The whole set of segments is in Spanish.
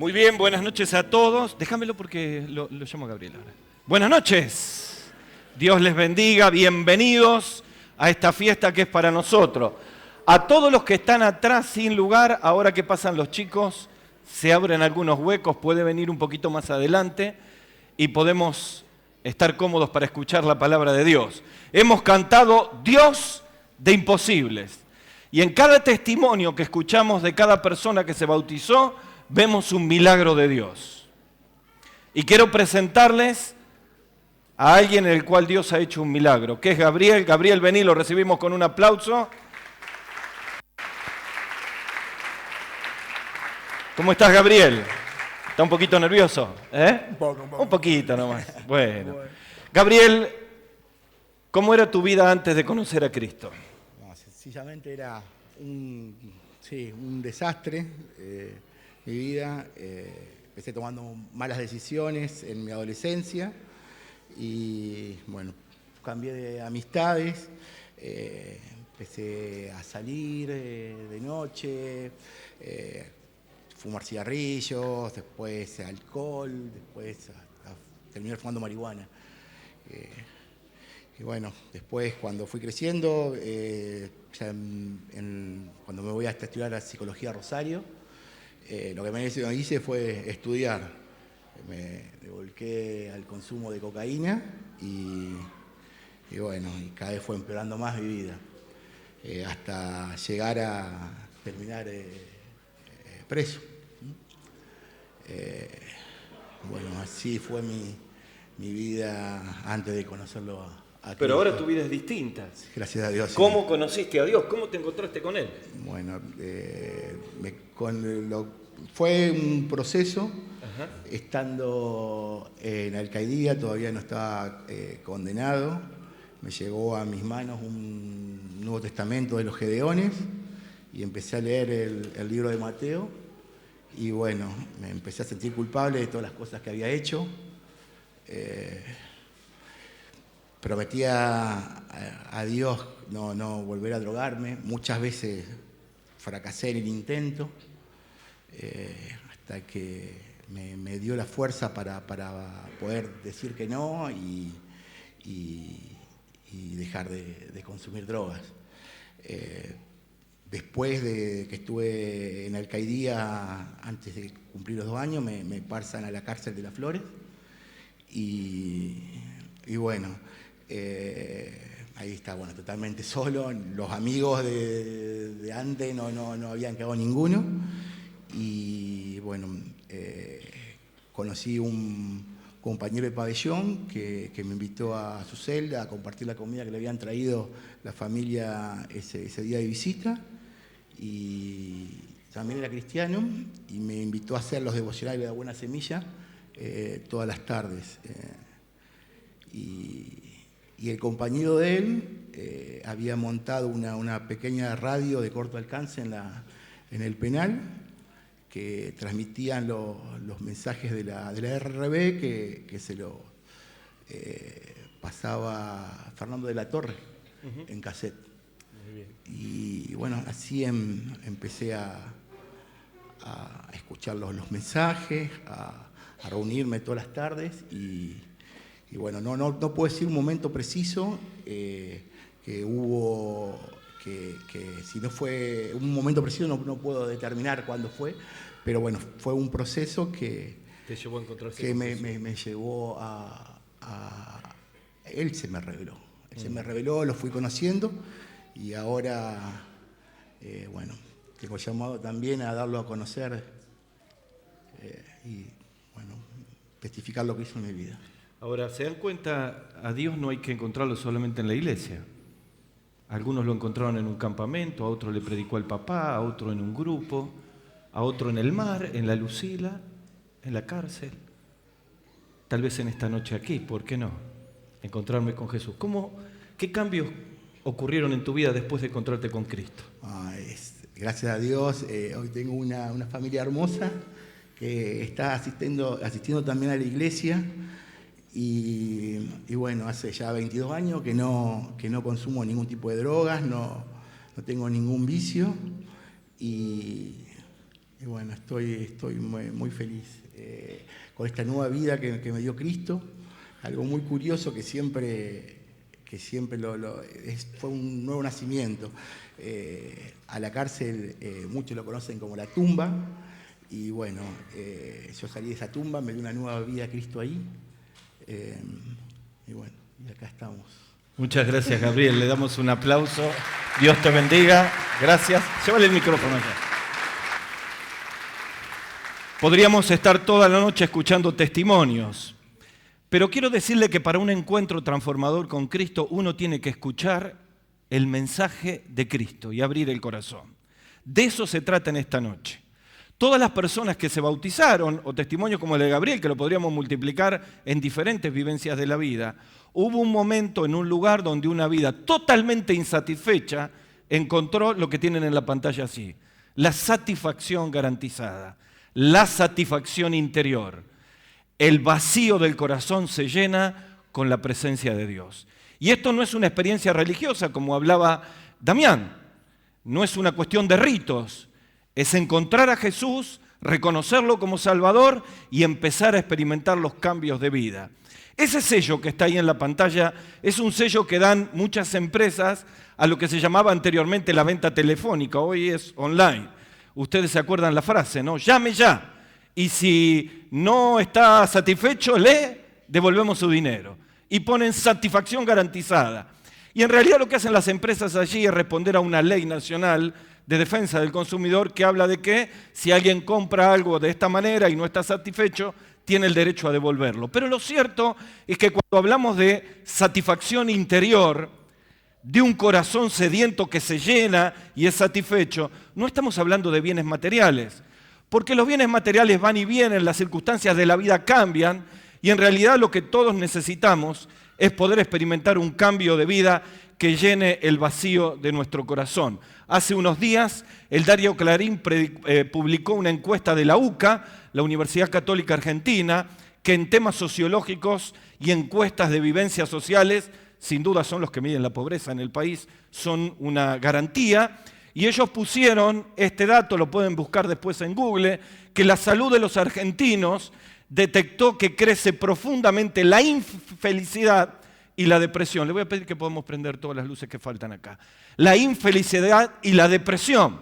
Muy bien, buenas noches a todos. Déjamelo porque lo llamo a Gabriel ahora. Buenas noches. Dios les bendiga, bienvenidos a esta fiesta que es para nosotros. A todos los que están atrás sin lugar, ahora que pasan los chicos, se abren algunos huecos, puede venir un poquito más adelante y podemos estar cómodos para escuchar la palabra de Dios. Hemos cantado Dios de imposibles. Y en cada testimonio que escuchamos de cada persona que se bautizó, vemos un milagro de Dios. Y quiero presentarles a alguien en el cual Dios ha hecho un milagro, que es Gabriel. Gabriel, vení, lo recibimos con un aplauso. ¿Cómo estás, Gabriel? ¿Está un poquito nervioso? Un poco. Un poquito nomás. Bueno. Gabriel, ¿cómo era tu vida antes de conocer a Cristo? No, sencillamente era un desastre. Mi vida, empecé tomando malas decisiones en mi adolescencia y bueno, cambié de amistades, empecé a salir de noche, fumar cigarrillos, después alcohol, después terminé fumando marihuana. Y bueno, después cuando fui creciendo, cuando me voy a estudiar a psicología a Rosario, lo que me hice fue estudiar. Me volqué al consumo de cocaína y bueno, y cada vez fue empeorando más mi vida, hasta llegar a terminar preso. Bueno, así fue mi vida antes de conocerlo a Cristo. Pero ahora tu vida es distinta. Gracias a Dios. ¿Cómo conociste a Dios? ¿Cómo te encontraste con Él? Bueno, fue un proceso. Ajá. Estando en Alcaidía, todavía no estaba condenado. Me llegó a mis manos un Nuevo Testamento de los Gedeones y empecé a leer el libro de Mateo. Y bueno, me empecé a sentir culpable de todas las cosas que había hecho. Prometí a Dios no volver a drogarme. Muchas veces fracasé en el intento, hasta que me dio la fuerza para poder decir que no y dejar de consumir drogas. Después de que estuve en Alcaidía, antes de cumplir los 2 años, me pasan a la cárcel de Las Flores y bueno, ahí está, bueno, totalmente solo. Los amigos de antes no habían quedado ninguno. Y bueno, conocí un compañero de pabellón que me invitó a su celda a compartir la comida que le habían traído la familia ese día de visita. Y también era cristiano y me invitó a hacer los devocionales de la Buena Semilla todas las tardes. Y el compañero de él había montado una pequeña radio de corto alcance en el penal, que transmitían los mensajes de la RRB que se lo pasaba Fernando de la Torre en cassette. Muy bien. Y bueno, así empecé a escuchar los mensajes, a reunirme todas las tardes y bueno, no puedo decir un momento preciso que hubo, que si no fue un momento preciso no puedo determinar cuándo fue, pero bueno, fue un proceso que te llevó a encontrarse que me llevó a él se me reveló. Él se me reveló, lo fui conociendo y ahora, bueno, tengo llamado también a darlo a conocer y bueno, testificar lo que hizo en mi vida. Ahora, ¿se dan cuenta? A Dios no hay que encontrarlo solamente en la iglesia. Algunos lo encontraron en un campamento, a otro le predicó el papá, a otro en un grupo, a otro en el mar, en la Lucila, en la cárcel. Tal vez en esta noche aquí, ¿por qué no? Encontrarme con Jesús. ¿Qué cambios ocurrieron en tu vida después de encontrarte con Cristo? Gracias a Dios, hoy tengo una familia hermosa que está asistiendo también a la iglesia. Y bueno, hace ya 22 años que no consumo ningún tipo de drogas, no tengo ningún vicio y Y bueno, estoy muy feliz con esta nueva vida que me dio Cristo. Algo muy curioso que siempre fue un nuevo nacimiento. A la cárcel muchos lo conocen como la tumba. Y bueno, yo salí de esa tumba, me dio una nueva vida a Cristo ahí. Y bueno, y acá estamos. Muchas gracias, Gabriel. Le damos un aplauso. Dios te bendiga. Gracias. Llévale el micrófono allá. Podríamos estar toda la noche escuchando testimonios, pero quiero decirle que para un encuentro transformador con Cristo uno tiene que escuchar el mensaje de Cristo y abrir el corazón. De eso se trata en esta noche. Todas las personas que se bautizaron, o testimonios como el de Gabriel, que lo podríamos multiplicar en diferentes vivencias de la vida, hubo un momento en un lugar donde una vida totalmente insatisfecha encontró lo que tienen en la pantalla así, la satisfacción garantizada, la satisfacción interior. El vacío del corazón se llena con la presencia de Dios. Y esto no es una experiencia religiosa, como hablaba Damián, no es una cuestión de ritos, es encontrar a Jesús, reconocerlo como Salvador y empezar a experimentar los cambios de vida. Ese sello que está ahí en la pantalla es un sello que dan muchas empresas a lo que se llamaba anteriormente la venta telefónica, hoy es online. Ustedes se acuerdan la frase, ¿no? Llame ya. Y si no está satisfecho, le devolvemos su dinero. Y ponen satisfacción garantizada. Y en realidad lo que hacen las empresas allí es responder a una ley nacional de defensa del consumidor que habla de que si alguien compra algo de esta manera y no está satisfecho, tiene el derecho a devolverlo. Pero lo cierto es que cuando hablamos de satisfacción interior, de un corazón sediento que se llena y es satisfecho, no estamos hablando de bienes materiales, porque los bienes materiales van y vienen, las circunstancias de la vida cambian, y en realidad lo que todos necesitamos es poder experimentar un cambio de vida que llene el vacío de nuestro corazón. Hace unos días el diario Clarín publicó una encuesta de la UCA, la Universidad Católica Argentina, que en temas sociológicos y encuestas de vivencias sociales sin duda son los que miden la pobreza en el país, son una garantía. Y ellos pusieron este dato, lo pueden buscar después en Google, que la salud de los argentinos detectó que crece profundamente la infelicidad y la depresión. Le voy a pedir que podamos prender todas las luces que faltan acá. La infelicidad y la depresión.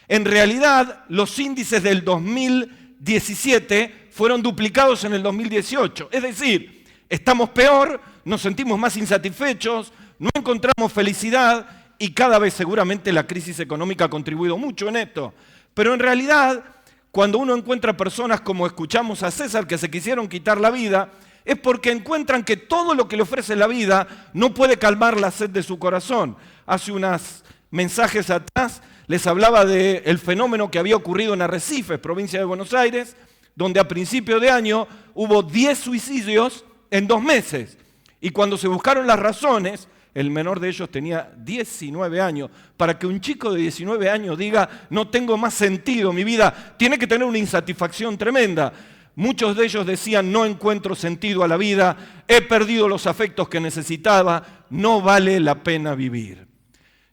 En realidad, los índices del 2017 fueron duplicados en el 2018. Es decir, estamos peor, nos sentimos más insatisfechos, no encontramos felicidad y cada vez seguramente la crisis económica ha contribuido mucho en esto. Pero en realidad, cuando uno encuentra personas como escuchamos a César que se quisieron quitar la vida, es porque encuentran que todo lo que le ofrece la vida no puede calmar la sed de su corazón. Hace unos mensajes atrás les hablaba del fenómeno que había ocurrido en Arrecifes, provincia de Buenos Aires, donde a principio de año hubo 10 suicidios en 2 meses. Y cuando se buscaron las razones, el menor de ellos tenía 19 años. Para que un chico de 19 años diga, no tengo más sentido, mi vida tiene que tener una insatisfacción tremenda. Muchos de ellos decían, no encuentro sentido a la vida, he perdido los afectos que necesitaba, no vale la pena vivir.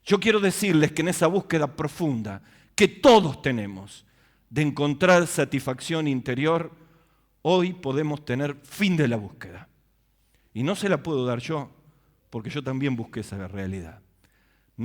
Yo quiero decirles que en esa búsqueda profunda que todos tenemos de encontrar satisfacción interior, hoy podemos tener fin de la búsqueda. Y no se la puedo dar yo, porque yo también busqué esa realidad.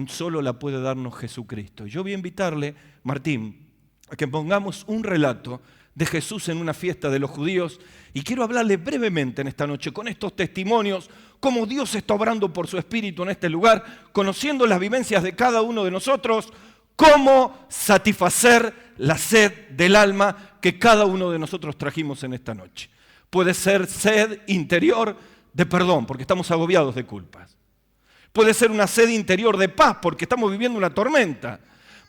Solo la puede darnos Jesucristo. Yo voy a invitarle, Martín, a que pongamos un relato de Jesús en una fiesta de los judíos y quiero hablarle brevemente en esta noche con estos testimonios, cómo Dios está obrando por su Espíritu en este lugar, conociendo las vivencias de cada uno de nosotros, cómo satisfacer la sed del alma que cada uno de nosotros trajimos en esta noche. Puede ser sed interior de perdón, porque estamos agobiados de culpas. Puede ser una sed interior de paz, porque estamos viviendo una tormenta.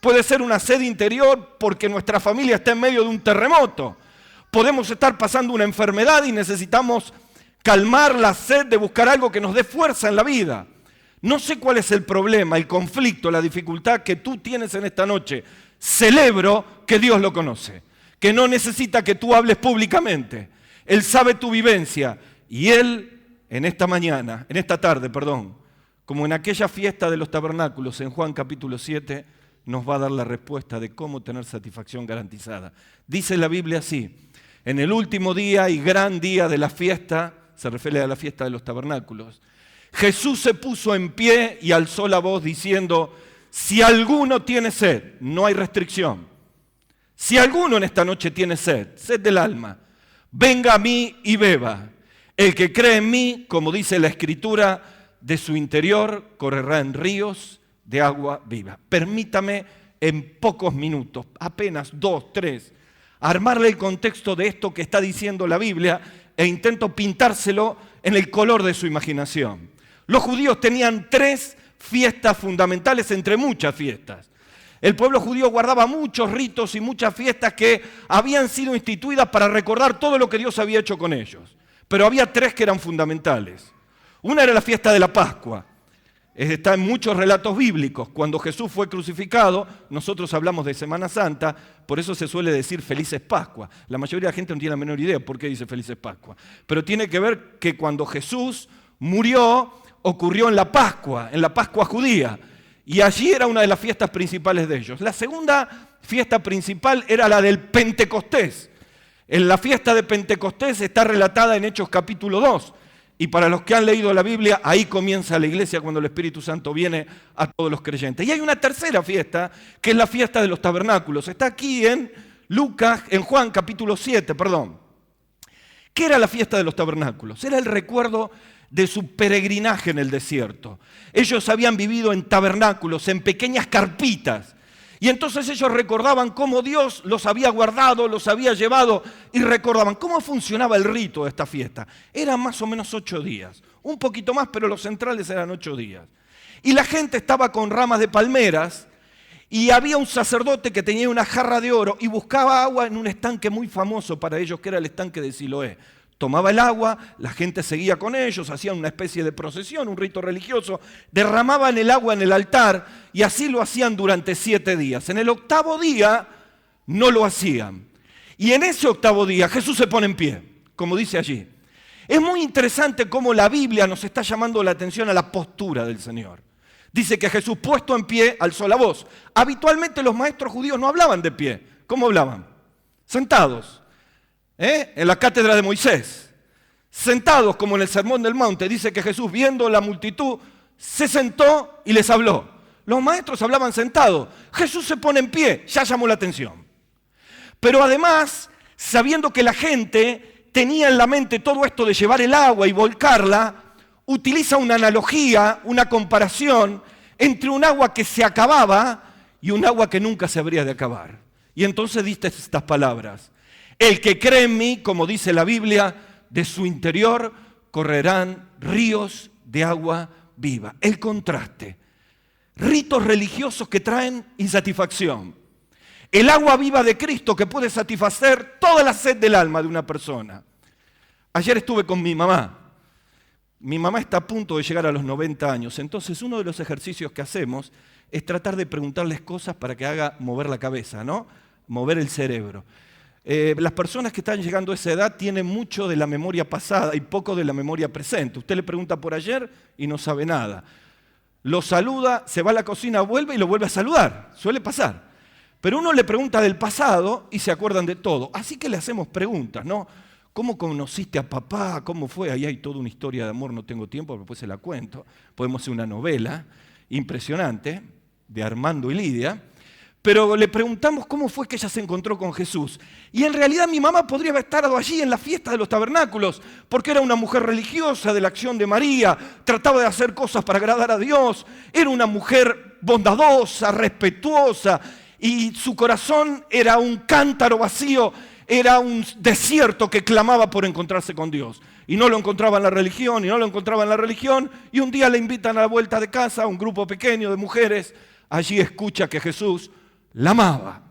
Puede ser una sed interior porque nuestra familia está en medio de un terremoto. Podemos estar pasando una enfermedad y necesitamos calmar la sed de buscar algo que nos dé fuerza en la vida. No sé cuál es el problema, el conflicto, la dificultad que tú tienes en esta noche. Celebro que Dios lo conoce, que no necesita que tú hables públicamente. Él sabe tu vivencia y Él en esta tarde, como en aquella fiesta de los tabernáculos en Juan capítulo 7, nos va a dar la respuesta de cómo tener satisfacción garantizada. Dice la Biblia así: en el último día y gran día de la fiesta, se refiere a la fiesta de los tabernáculos, Jesús se puso en pie y alzó la voz diciendo: si alguno tiene sed, no hay restricción. Si alguno en esta noche tiene sed, sed del alma, venga a mí y beba. El que cree en mí, como dice la Escritura, de su interior correrán ríos de agua viva. Permítame en pocos minutos, apenas 2, 3, armarle el contexto de esto que está diciendo la Biblia e intento pintárselo en el color de su imaginación. Los judíos tenían 3 fiestas fundamentales entre muchas fiestas. El pueblo judío guardaba muchos ritos y muchas fiestas que habían sido instituidas para recordar todo lo que Dios había hecho con ellos. Pero había 3 que eran fundamentales. Una era la fiesta de la Pascua. Está en muchos relatos bíblicos. Cuando Jesús fue crucificado, nosotros hablamos de Semana Santa, por eso se suele decir Felices Pascua. La mayoría de la gente no tiene la menor idea por qué dice Felices Pascua. Pero tiene que ver que cuando Jesús murió, ocurrió en la Pascua judía. Y allí era una de las fiestas principales de ellos. La segunda fiesta principal era la del Pentecostés. En la fiesta de Pentecostés está relatada en Hechos capítulo 2. Y para los que han leído la Biblia, ahí comienza la iglesia cuando el Espíritu Santo viene a todos los creyentes. Y hay una tercera fiesta, que es la fiesta de los tabernáculos. Está aquí en Juan capítulo 7, perdón. ¿Qué era la fiesta de los tabernáculos? Era el recuerdo de su peregrinaje en el desierto. Ellos habían vivido en tabernáculos, en pequeñas carpitas. Y entonces ellos recordaban cómo Dios los había guardado, los había llevado y recordaban cómo funcionaba el rito de esta fiesta. Eran más o menos 8 días, un poquito más, pero los centrales eran 8 días. Y la gente estaba con ramas de palmeras y había un sacerdote que tenía una jarra de oro y buscaba agua en un estanque muy famoso para ellos, que era el estanque de Siloé. Tomaba el agua, la gente seguía con ellos, hacían una especie de procesión, un rito religioso, derramaban el agua en el altar y así lo hacían durante 7 días. En el 8º día no lo hacían. Y en ese 8º día Jesús se pone en pie, como dice allí. Es muy interesante cómo la Biblia nos está llamando la atención a la postura del Señor. Dice que Jesús, puesto en pie, alzó la voz. Habitualmente los maestros judíos no hablaban de pie. ¿Cómo hablaban? Sentados. En la cátedra de Moisés, sentados como en el Sermón del Monte, dice que Jesús, viendo la multitud, se sentó y les habló. Los maestros hablaban sentados, Jesús se pone en pie, ya llamó la atención. Pero además, sabiendo que la gente tenía en la mente todo esto de llevar el agua y volcarla, utiliza una analogía, una comparación entre un agua que se acababa y un agua que nunca se habría de acabar. Y entonces dice estas palabras: el que cree en mí, como dice la Biblia, de su interior correrán ríos de agua viva. El contraste. Ritos religiosos que traen insatisfacción. El agua viva de Cristo que puede satisfacer toda la sed del alma de una persona. Ayer estuve con mi mamá. Mi mamá está a punto de llegar a los 90 años. Entonces uno de los ejercicios que hacemos es tratar de preguntarles cosas para que haga mover la cabeza, ¿no? Mover el cerebro. Las personas que están llegando a esa edad tienen mucho de la memoria pasada y poco de la memoria presente. Usted le pregunta por ayer y no sabe nada. Lo saluda, se va a la cocina, vuelve y lo vuelve a saludar. Suele pasar. Pero uno le pregunta del pasado y se acuerdan de todo. Así que le hacemos preguntas, ¿no? ¿Cómo conociste a papá? ¿Cómo fue? Ahí hay toda una historia de amor, no tengo tiempo, pero después se la cuento. Podemos hacer una novela impresionante de Armando y Lidia. Pero le preguntamos cómo fue que ella se encontró con Jesús. Y en realidad mi mamá podría haber estado allí en la fiesta de los tabernáculos, porque era una mujer religiosa de la acción de María, trataba de hacer cosas para agradar a Dios, era una mujer bondadosa, respetuosa, y su corazón era un cántaro vacío, era un desierto que clamaba por encontrarse con Dios. Y no lo encontraba en la religión, y un día le invitan a la vuelta de casa a un grupo pequeño de mujeres. Allí escucha que Jesús la amaba.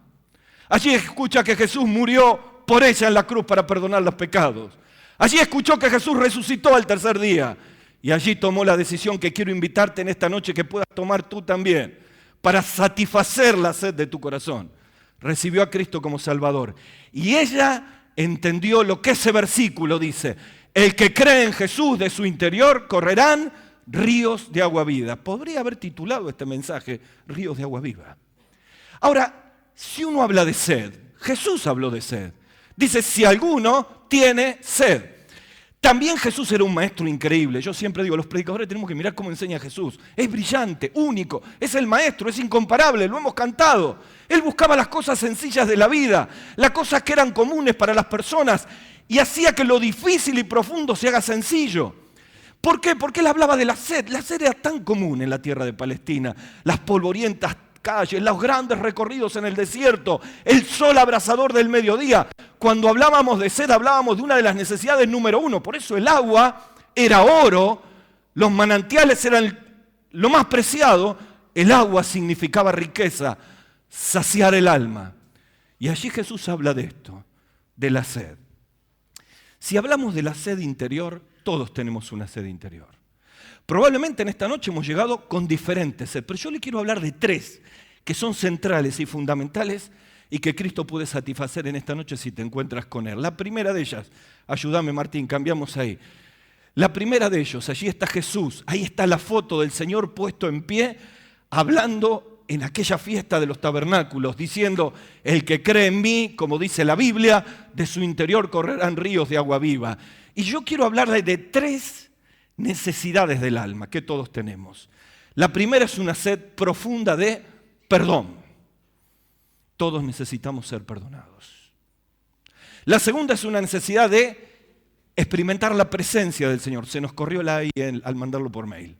Allí escucha que Jesús murió por ella en la cruz para perdonar los pecados. Allí escuchó que Jesús resucitó al 3er día. Y allí tomó la decisión que quiero invitarte en esta noche que puedas tomar tú también, para satisfacer la sed de tu corazón. Recibió a Cristo como Salvador. Y ella entendió lo que ese versículo dice: el que cree en Jesús, de su interior correrán ríos de agua viva. Podría haber titulado este mensaje Ríos de agua viva. Ahora, si uno habla de sed, Jesús habló de sed. Dice, si alguno tiene sed. También Jesús era un maestro increíble. Yo siempre digo, los predicadores tenemos que mirar cómo enseña Jesús. Es brillante, único, es el maestro, es incomparable, lo hemos cantado. Él buscaba las cosas sencillas de la vida, las cosas que eran comunes para las personas y hacía que lo difícil y profundo se haga sencillo. ¿Por qué? Porque él hablaba de la sed. La sed era tan común en la tierra de Palestina. Las polvorientas calles, los grandes recorridos en el desierto, el sol abrasador del mediodía. Cuando hablábamos de sed, hablábamos de una de las necesidades número uno. Por eso el agua era oro, los manantiales eran lo más preciado, el agua significaba riqueza, saciar el alma. Y allí Jesús habla de esto, de la sed. Si hablamos de la sed interior, todos tenemos una sed interior. Probablemente en esta noche hemos llegado con diferentes sed, pero yo le quiero hablar de tres que son centrales y fundamentales y que Cristo puede satisfacer en esta noche si te encuentras con Él. La primera de ellas, ayúdame Martín, cambiamos ahí. La primera de ellos, allí está Jesús, ahí está la foto del Señor puesto en pie, hablando en aquella fiesta de los tabernáculos, diciendo, el que cree en mí, como dice la Biblia, de su interior correrán ríos de agua viva. Y yo quiero hablarle de tres necesidades del alma que todos tenemos. La primera es una sed profunda de perdón. Todos necesitamos ser perdonados. La segunda es una necesidad de experimentar la presencia del Señor. Se nos corrió la I al mandarlo por mail.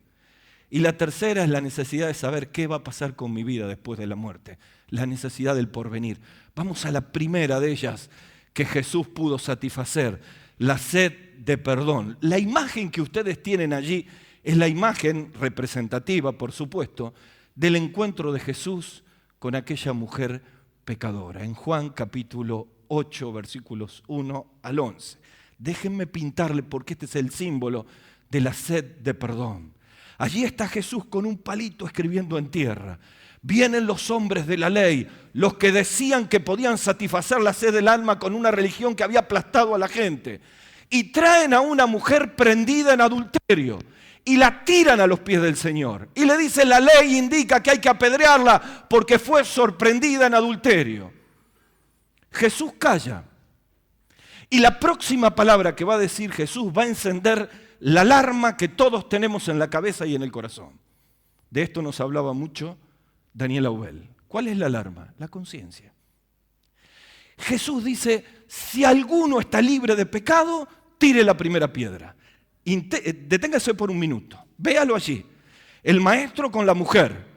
Y la tercera es la necesidad de saber qué va a pasar con mi vida después de la muerte. La necesidad del porvenir. Vamos a la primera de ellas que Jesús pudo satisfacer. La sed de perdón. La imagen que ustedes tienen allí es la imagen representativa, por supuesto, del encuentro de Jesús con aquella mujer pecadora. En Juan capítulo 8, versículos 1 al 11. Déjenme pintarle porque este es el símbolo de la sed de perdón. Allí está Jesús con un palito escribiendo en tierra. Vienen los hombres de la ley, los que decían que podían satisfacer la sed del alma con una religión que había aplastado a la gente. Y traen a una mujer prendida en adulterio y la tiran a los pies del Señor. Y le dicen, la ley indica que hay que apedrearla porque fue sorprendida en adulterio. Jesús calla. Y la próxima palabra que va a decir Jesús va a encender la alarma que todos tenemos en la cabeza y en el corazón. De esto nos hablaba mucho Daniel Aubel. ¿Cuál es la alarma? La conciencia. Jesús dice, si alguno está libre de pecado, tire la primera piedra. Deténgase por un minuto. Véalo allí. El maestro con la mujer.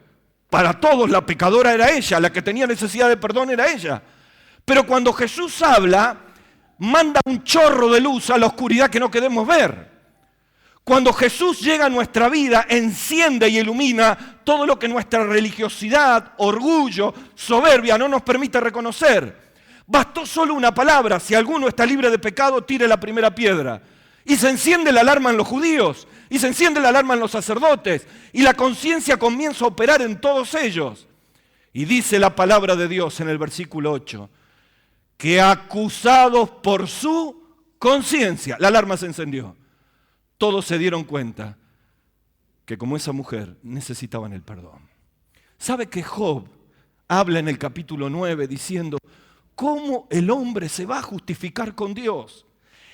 Para todos la pecadora era ella, la que tenía necesidad de perdón era ella. Pero cuando Jesús habla, manda un chorro de luz a la oscuridad que no queremos ver. Cuando Jesús llega a nuestra vida, enciende y ilumina todo lo que nuestra religiosidad, orgullo, soberbia no nos permite reconocer. Bastó solo una palabra, si alguno está libre de pecado, tire la primera piedra. Y se enciende la alarma en los judíos, y se enciende la alarma en los sacerdotes, y la conciencia comienza a operar en todos ellos. Y dice la palabra de Dios en el versículo 8, que acusados por su conciencia, la alarma se encendió. Todos se dieron cuenta que como esa mujer necesitaban el perdón. ¿Sabe que Job habla en el capítulo 9 diciendo cómo el hombre se va a justificar con Dios?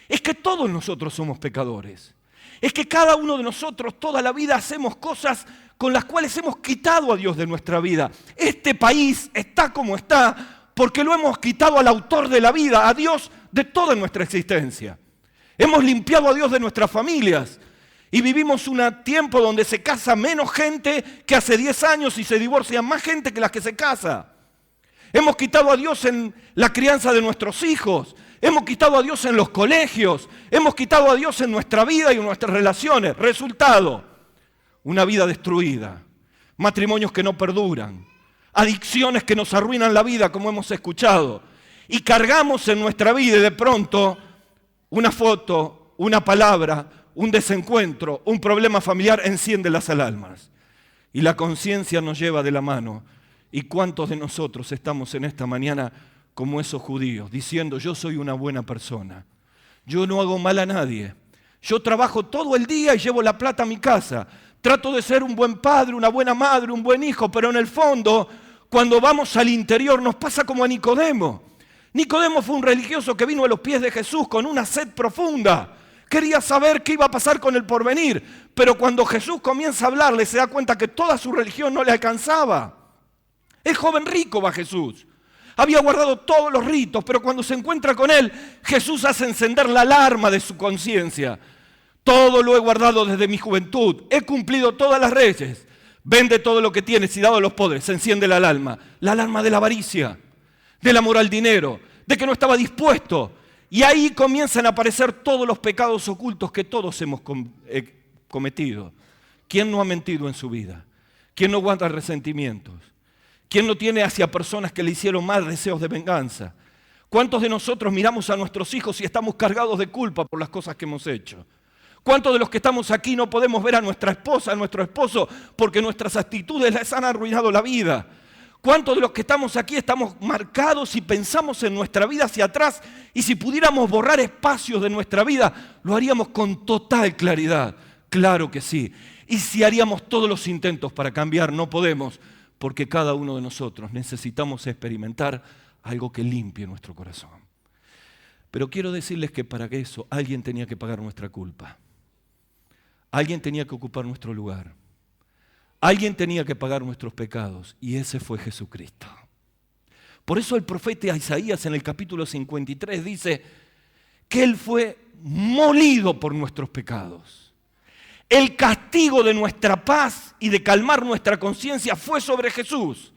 Es que todos nosotros somos pecadores. Es que cada uno de nosotros toda la vida hacemos cosas con las cuales hemos quitado a Dios de nuestra vida. Este país está como está porque lo hemos quitado al autor de la vida, a Dios de toda nuestra existencia. Hemos limpiado a Dios de nuestras familias y vivimos un tiempo donde se casa menos gente que hace 10 años y se divorcia más gente que las que se casa. Hemos quitado a Dios en la crianza de nuestros hijos, hemos quitado a Dios en los colegios, hemos quitado a Dios en nuestra vida y en nuestras relaciones. Resultado, una vida destruida, matrimonios que no perduran, adicciones que nos arruinan la vida como hemos escuchado. Y cargamos en nuestra vida y de pronto una foto, una palabra, un desencuentro, un problema familiar enciende las alarmas. Y la conciencia nos lleva de la mano. ¿Y cuántos de nosotros estamos en esta mañana como esos judíos, diciendo yo soy una buena persona, yo no hago mal a nadie, yo trabajo todo el día y llevo la plata a mi casa, trato de ser un buen padre, una buena madre, un buen hijo, pero en el fondo cuando vamos al interior nos pasa como a Nicodemo. Nicodemo fue un religioso que vino a los pies de Jesús con una sed profunda. Quería saber qué iba a pasar con el porvenir, pero cuando Jesús comienza a hablarle se da cuenta que toda su religión no le alcanzaba. El joven rico va a Jesús. Había guardado todos los ritos, pero cuando se encuentra con él, Jesús hace encender la alarma de su conciencia. Todo lo he guardado desde mi juventud, he cumplido todas las leyes. Vende todo lo que tienes y dado a los pobres. Se enciende la alarma de la avaricia, del amor al dinero, de que no estaba dispuesto. Y ahí comienzan a aparecer todos los pecados ocultos que todos hemos cometido. ¿Quién no ha mentido en su vida? ¿Quién no guarda resentimientos? ¿Quién no tiene hacia personas que le hicieron mal deseos de venganza? ¿Cuántos de nosotros miramos a nuestros hijos y estamos cargados de culpa por las cosas que hemos hecho? ¿Cuántos de los que estamos aquí no podemos ver a nuestra esposa, a nuestro esposo, porque nuestras actitudes les han arruinado la vida? ¿Cuántos de los que estamos aquí estamos marcados y pensamos en nuestra vida hacia atrás? Y si pudiéramos borrar espacios de nuestra vida, lo haríamos con total claridad. Claro que sí. Y si haríamos todos los intentos para cambiar, no podemos, porque cada uno de nosotros necesitamos experimentar algo que limpie nuestro corazón. Pero quiero decirles que para eso alguien tenía que pagar nuestra culpa. Alguien tenía que ocupar nuestro lugar. Alguien tenía que pagar nuestros pecados, y ese fue Jesucristo. Por eso el profeta Isaías en el capítulo 53 dice que Él fue molido por nuestros pecados. El castigo de nuestra paz y de calmar nuestra conciencia fue sobre Jesús.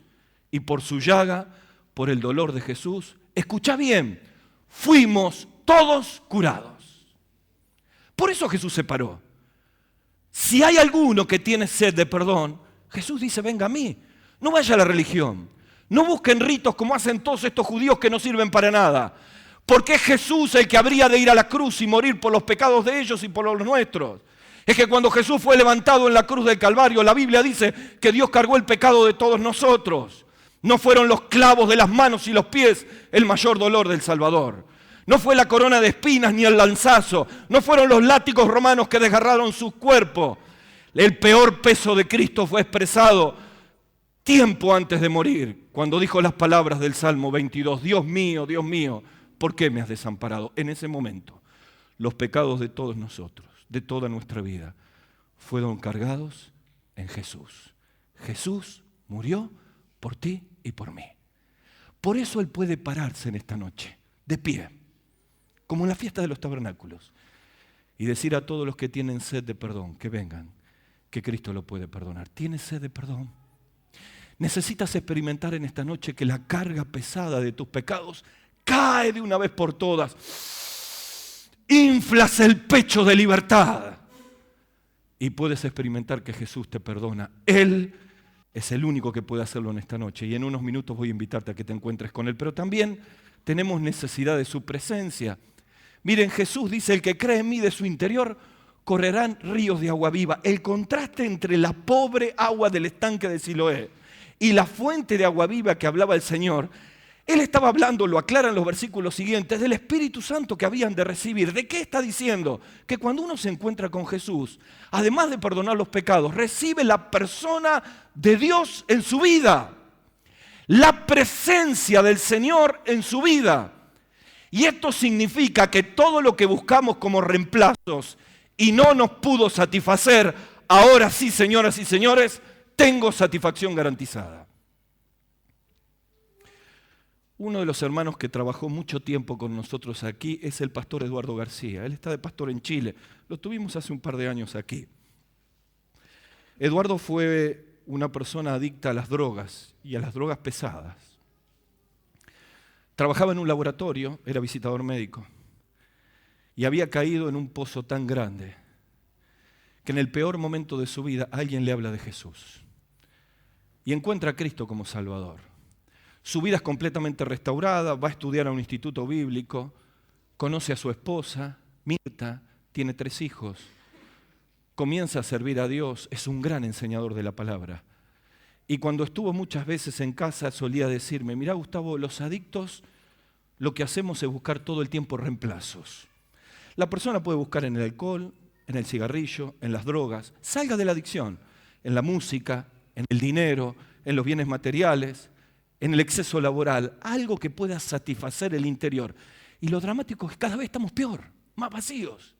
Y por su llaga, por el dolor de Jesús, escucha bien, fuimos todos curados. Por eso Jesús se paró. Si hay alguno que tiene sed de perdón, Jesús dice, venga a mí. No vaya a la religión. No busquen ritos como hacen todos estos judíos que no sirven para nada. Porque es Jesús el que habría de ir a la cruz y morir por los pecados de ellos y por los nuestros. Es que cuando Jesús fue levantado en la cruz del Calvario, la Biblia dice que Dios cargó el pecado de todos nosotros. No fueron los clavos de las manos y los pies el mayor dolor del Salvador. No fue la corona de espinas ni el lanzazo. No fueron los látigos romanos que desgarraron su cuerpo. El peor peso de Cristo fue expresado tiempo antes de morir, cuando dijo las palabras del Salmo 22. Dios mío, ¿por qué me has desamparado? En ese momento, los pecados de todos nosotros, de toda nuestra vida, fueron cargados en Jesús. Jesús murió por ti y por mí. Por eso Él puede pararse en esta noche, de pie, como en la fiesta de los tabernáculos, y decir a todos los que tienen sed de perdón, que vengan, que Cristo lo puede perdonar. ¿Tienes sed de perdón? Necesitas experimentar en esta noche que la carga pesada de tus pecados cae de una vez por todas. Inflas el pecho de libertad y puedes experimentar que Jesús te perdona. Él es el único que puede hacerlo en esta noche, y en unos minutos voy a invitarte a que te encuentres con Él, pero también tenemos necesidad de su presencia. Miren, Jesús dice, el que cree en mí, de su interior correrán ríos de agua viva. El contraste entre la pobre agua del estanque de Siloé y la fuente de agua viva que hablaba el Señor, Él estaba hablando, lo aclara en los versículos siguientes, del Espíritu Santo que habían de recibir. ¿De qué está diciendo? Que cuando uno se encuentra con Jesús, además de perdonar los pecados, recibe la persona de Dios en su vida, la presencia del Señor en su vida. Y esto significa que todo lo que buscamos como reemplazos y no nos pudo satisfacer, ahora sí, señoras y señores, tengo satisfacción garantizada. Uno de los hermanos que trabajó mucho tiempo con nosotros aquí es el pastor Eduardo García. Él está de pastor en Chile. Lo tuvimos hace un par de años aquí. Eduardo fue una persona adicta a las drogas y a las drogas pesadas. Trabajaba en un laboratorio, era visitador médico, y había caído en un pozo tan grande que en el peor momento de su vida alguien le habla de Jesús y encuentra a Cristo como Salvador. Su vida es completamente restaurada, va a estudiar a un instituto bíblico, conoce a su esposa, Mirta, tiene 3 hijos, comienza a servir a Dios, es un gran enseñador de la palabra. Y cuando estuvo muchas veces en casa solía decirme, mirá Gustavo, los adictos lo que hacemos es buscar todo el tiempo reemplazos. La persona puede buscar en el alcohol, en el cigarrillo, en las drogas, salga de la adicción, en la música, en el dinero, en los bienes materiales, en el exceso laboral, algo que pueda satisfacer el interior. Y lo dramático es que cada vez estamos peor, más vacíos.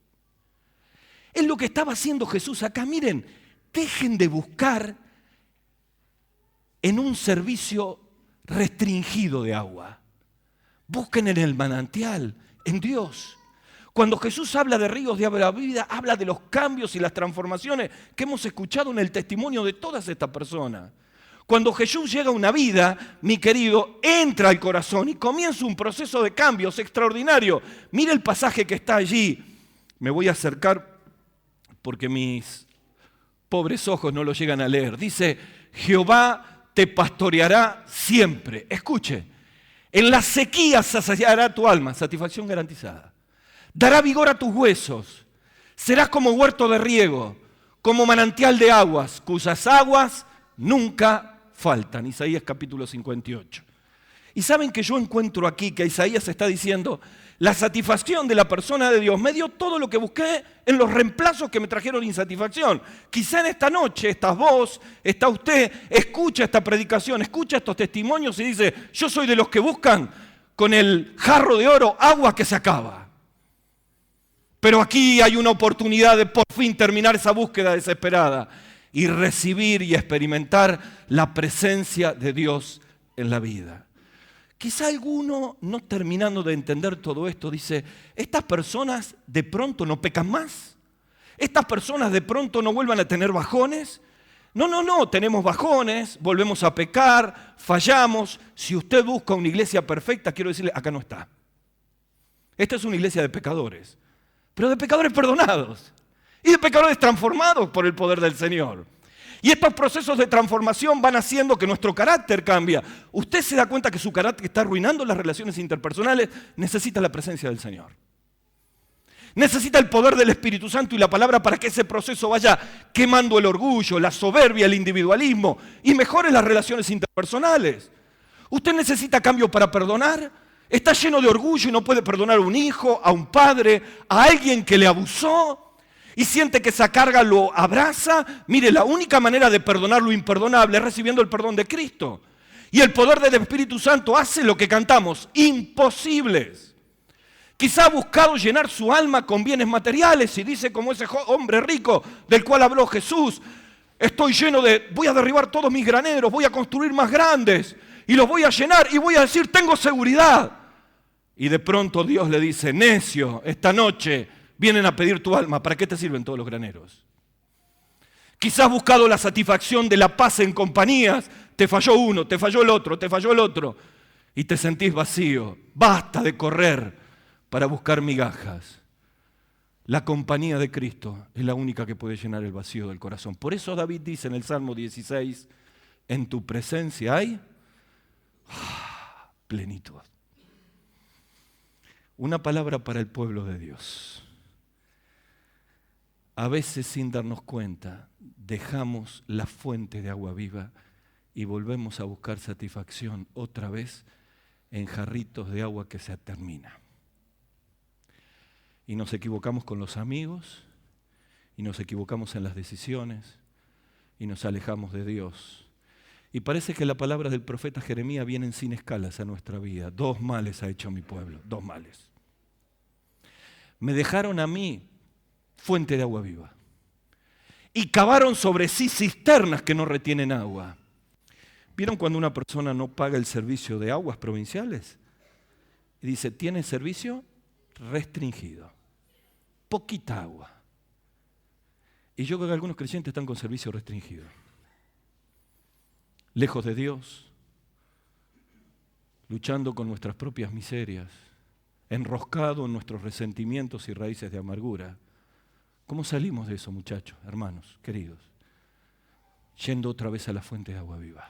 Es lo que estaba haciendo Jesús acá. Miren, dejen de buscar en un servicio restringido de agua. Busquen en el manantial, en Dios. Cuando Jesús habla de ríos de agua vida, habla de los cambios y las transformaciones que hemos escuchado en el testimonio de todas estas personas. Cuando Jesús llega a una vida, mi querido, entra al corazón y comienza un proceso de cambios extraordinario. Mira el pasaje que está allí. Me voy a acercar porque mis pobres ojos no lo llegan a leer. Dice, Jehová te pastoreará siempre. Escuche, en la sequía saciará tu alma, satisfacción garantizada. Dará vigor a tus huesos. Serás como huerto de riego, como manantial de aguas, cuyas aguas nunca faltan. Isaías capítulo 58. Y saben que yo encuentro aquí que Isaías está diciendo, la satisfacción de la persona de Dios me dio todo lo que busqué en los reemplazos que me trajeron insatisfacción. Quizá en esta noche estás vos, está usted, escucha esta predicación, escucha estos testimonios y dice, yo soy de los que buscan con el jarro de oro agua que se acaba. Pero aquí hay una oportunidad de por fin terminar esa búsqueda desesperada y recibir y experimentar la presencia de Dios en la vida. Quizá alguno, no terminando de entender todo esto, dice, estas personas de pronto no pecan más. Estas personas de pronto no vuelvan a tener bajones. No, tenemos bajones, volvemos a pecar, fallamos. Si usted busca una iglesia perfecta, quiero decirle, acá no está. Esta es una iglesia de pecadores, pero de pecadores perdonados y de pecadores transformados por el poder del Señor. Y estos procesos de transformación van haciendo que nuestro carácter cambie. Usted se da cuenta que su carácter está arruinando las relaciones interpersonales, necesita la presencia del Señor. Necesita el poder del Espíritu Santo y la palabra para que ese proceso vaya quemando el orgullo, la soberbia, el individualismo y mejore las relaciones interpersonales. Usted necesita cambio para perdonar. Está lleno de orgullo y no puede perdonar a un hijo, a un padre, a alguien que le abusó. Y siente que esa carga lo abraza. Mire, la única manera de perdonar lo imperdonable es recibiendo el perdón de Cristo. Y el poder del Espíritu Santo hace lo que cantamos, imposibles. Quizá ha buscado llenar su alma con bienes materiales y dice como ese hombre rico del cual habló Jesús, estoy lleno voy a derribar todos mis graneros, voy a construir más grandes y los voy a llenar y voy a decir, tengo seguridad. Y de pronto Dios le dice, necio, esta noche vienen a pedir tu alma, ¿para qué te sirven todos los graneros? Quizás has buscado la satisfacción de la paz en compañías, te falló uno, te falló el otro, te falló el otro, y te sentís vacío. Basta de correr para buscar migajas. La compañía de Cristo es la única que puede llenar el vacío del corazón. Por eso David dice en el Salmo 16, en tu presencia hay plenitud. Una palabra para el pueblo de Dios. A veces sin darnos cuenta dejamos la fuente de agua viva y volvemos a buscar satisfacción otra vez en jarritos de agua que se termina. Y nos equivocamos con los amigos, y nos equivocamos en las decisiones, y nos alejamos de Dios. Y parece que la palabra del profeta Jeremías viene sin escalas a nuestra vida. 2 males ha hecho mi pueblo, 2 males. Me dejaron a mí fuente de agua viva. Y cavaron sobre sí cisternas que no retienen agua. ¿Vieron cuando una persona no paga el servicio de aguas provinciales? Y dice, tiene servicio restringido. Poquita agua. Y yo creo que algunos creyentes están con servicio restringido. Lejos de Dios. Luchando con nuestras propias miserias. Enroscado en nuestros resentimientos y raíces de amargura. ¿Cómo salimos de eso, muchachos, hermanos, queridos? Yendo otra vez a la fuente de agua viva.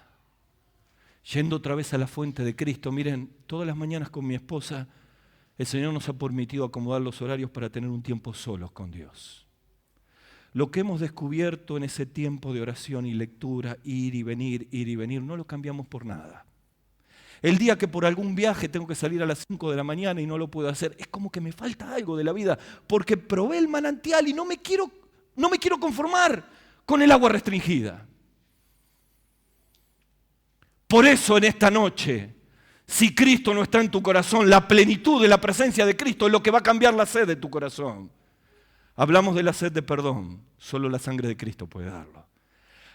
Yendo otra vez a la fuente de Cristo. Miren, todas las mañanas con mi esposa, el Señor nos ha permitido acomodar los horarios para tener un tiempo solos con Dios. Lo que hemos descubierto en ese tiempo de oración y lectura, ir y venir, no lo cambiamos por nada. El día que por algún viaje tengo que salir a las 5 de la mañana y no lo puedo hacer, es como que me falta algo de la vida, porque probé el manantial y no me quiero conformar con el agua restringida. Por eso en esta noche, si Cristo no está en tu corazón, la plenitud de la presencia de Cristo es lo que va a cambiar la sed de tu corazón. Hablamos de la sed de perdón, solo la sangre de Cristo puede darlo.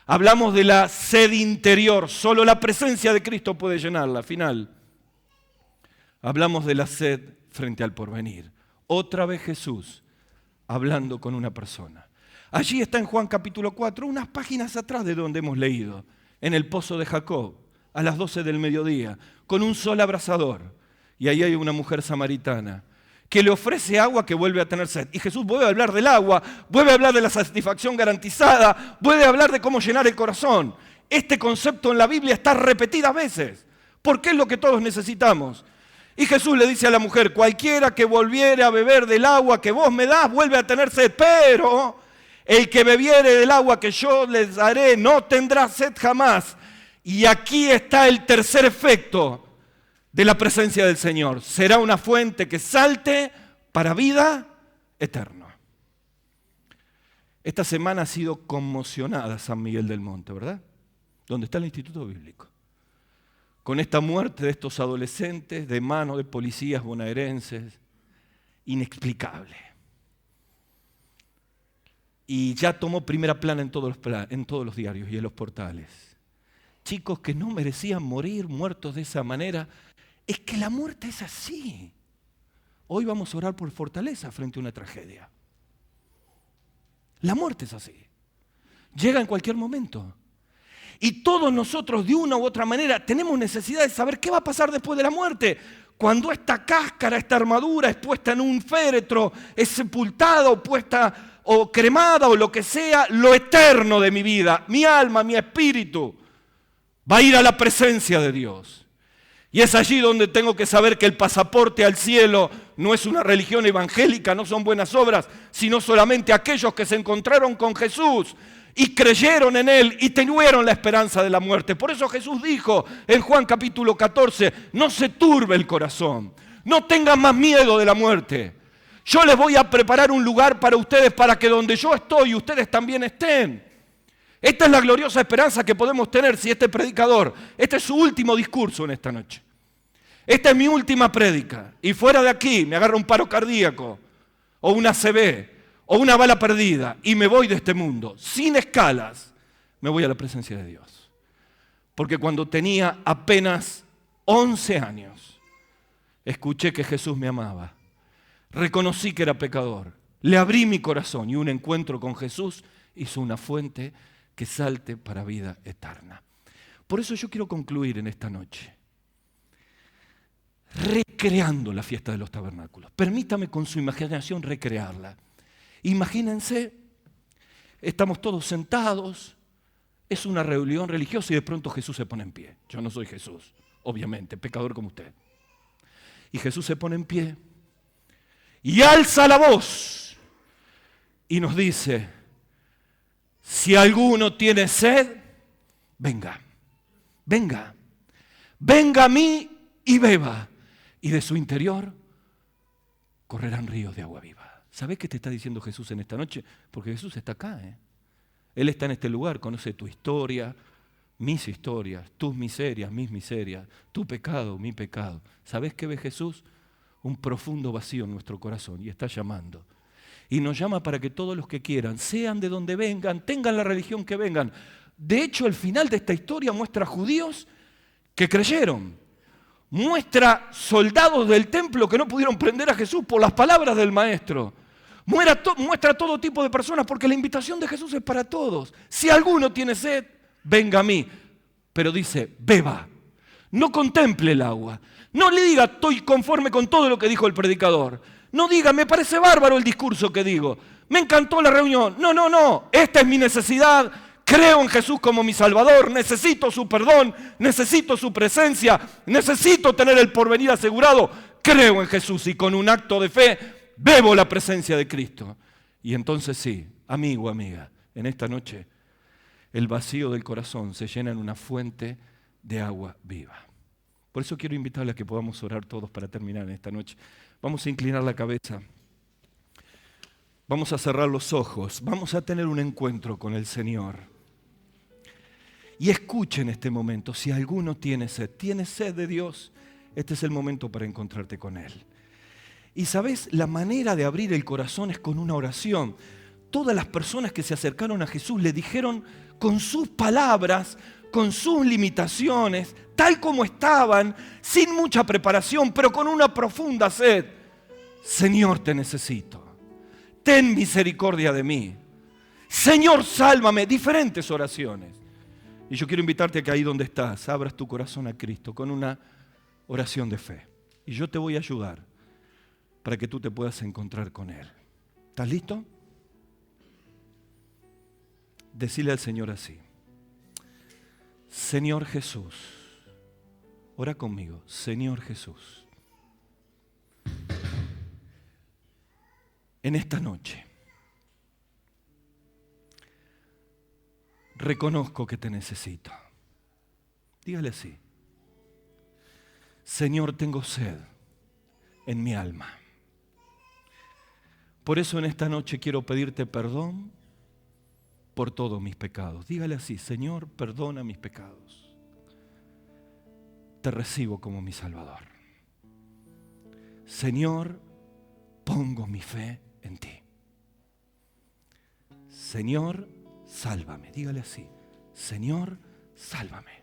Hablamos de la sed interior, solo la presencia de Cristo puede llenarla. Final. Hablamos de la sed frente al porvenir. Otra vez Jesús hablando con una persona. Allí está en Juan capítulo 4, unas páginas atrás de donde hemos leído, en el pozo de Jacob, a las 12 del mediodía, con un sol abrasador. Y ahí hay una mujer samaritana que le ofrece agua que vuelve a tener sed. Y Jesús vuelve a hablar del agua, vuelve a hablar de la satisfacción garantizada, vuelve a hablar de cómo llenar el corazón. Este concepto en la Biblia está repetidas veces, porque es lo que todos necesitamos. Y Jesús le dice a la mujer, cualquiera que volviere a beber del agua que vos me das, vuelve a tener sed, pero el que bebiere del agua que yo les daré no tendrá sed jamás. Y aquí está el tercer efecto de la presencia del Señor. Será una fuente que salte para vida eterna. Esta semana ha sido conmocionada San Miguel del Monte, ¿verdad? Donde está el Instituto Bíblico. Con esta muerte de estos adolescentes de manos de policías bonaerenses, inexplicable. Y ya tomó primera plana en todos los diarios y en los portales. Chicos que no merecían morir, muertos de esa manera. Es que la muerte es así. Hoy vamos a orar por fortaleza frente a una tragedia. La muerte es así. Llega en cualquier momento. Y todos nosotros, de una u otra manera, tenemos necesidad de saber qué va a pasar después de la muerte. Cuando esta cáscara, esta armadura es puesta en un féretro, es sepultada o puesta o cremada o lo que sea, lo eterno de mi vida, mi alma, mi espíritu, va a ir a la presencia de Dios. Y es allí donde tengo que saber que el pasaporte al cielo no es una religión evangélica, no son buenas obras, sino solamente aquellos que se encontraron con Jesús y creyeron en Él y tuvieron la esperanza de la muerte. Por eso Jesús dijo en Juan capítulo 14, no se turbe el corazón, no tengan más miedo de la muerte. Yo les voy a preparar un lugar para ustedes para que donde yo estoy ustedes también estén. Esta es la gloriosa esperanza que podemos tener si este predicador, este es su último discurso en esta noche. Esta es mi última prédica y fuera de aquí me agarra un paro cardíaco o una ACV o una bala perdida y me voy de este mundo, sin escalas, me voy a la presencia de Dios. Porque cuando tenía apenas 11 años, escuché que Jesús me amaba, reconocí que era pecador, le abrí mi corazón y un encuentro con Jesús hizo una fuente que salte para vida eterna. Por eso yo quiero concluir en esta noche recreando la fiesta de los tabernáculos. Permítame con su imaginación recrearla. Imagínense, estamos todos sentados, es una reunión religiosa y de pronto Jesús se pone en pie. Yo no soy Jesús, obviamente, pecador como usted. Y Jesús se pone en pie y alza la voz y nos dice, si alguno tiene sed, venga, venga, venga a mí y beba. Y de su interior correrán ríos de agua viva. ¿Sabés qué te está diciendo Jesús en esta noche? Porque Jesús está acá, Él está en este lugar, conoce tu historia, mis historias, tus miserias, mis miserias, tu pecado, mi pecado. ¿Sabés qué ve Jesús? Un profundo vacío en nuestro corazón y está llamando. Y nos llama para que todos los que quieran, sean de donde vengan, tengan la religión que vengan. De hecho, el final de esta historia muestra judíos que creyeron. Muestra soldados del templo que no pudieron prender a Jesús por las palabras del maestro. Muestra todo tipo de personas porque la invitación de Jesús es para todos. Si alguno tiene sed, venga a mí. Pero dice, beba. No contemple el agua. No le diga, estoy conforme con todo lo que dijo el predicador. No diga, me parece bárbaro el discurso que digo. Me encantó la reunión. No. Esta es mi necesidad. Creo en Jesús como mi Salvador, necesito su perdón, necesito su presencia, necesito tener el porvenir asegurado. Creo en Jesús y con un acto de fe bebo la presencia de Cristo. Y entonces sí, amigo, amiga, en esta noche el vacío del corazón se llena en una fuente de agua viva. Por eso quiero invitarles a que podamos orar todos para terminar en esta noche. Vamos a inclinar la cabeza. Vamos a cerrar los ojos. Vamos a tener un encuentro con el Señor. Y escuche en este momento, si alguno tiene sed de Dios, este es el momento para encontrarte con Él. Y sabes, la manera de abrir el corazón es con una oración. Todas las personas que se acercaron a Jesús le dijeron con sus palabras, con sus limitaciones, tal como estaban, sin mucha preparación, pero con una profunda sed: Señor, te necesito. Ten misericordia de mí. Señor, sálvame. Diferentes oraciones. Y yo quiero invitarte a que ahí donde estás, abras tu corazón a Cristo con una oración de fe. Y yo te voy a ayudar para que tú te puedas encontrar con Él. ¿Estás listo? Decile al Señor así: Señor Jesús, ora conmigo. Señor Jesús, en esta noche reconozco que te necesito. Dígale así: Señor, tengo sed en mi alma. Por eso en esta noche quiero pedirte perdón por todos mis pecados. Dígale así: Señor, perdona mis pecados. Te recibo como mi Salvador. Señor, pongo mi fe en ti. Señor, sálvame. Dígale así: Señor, sálvame.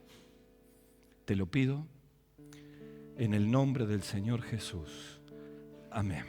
Te lo pido en el nombre del Señor Jesús. Amén.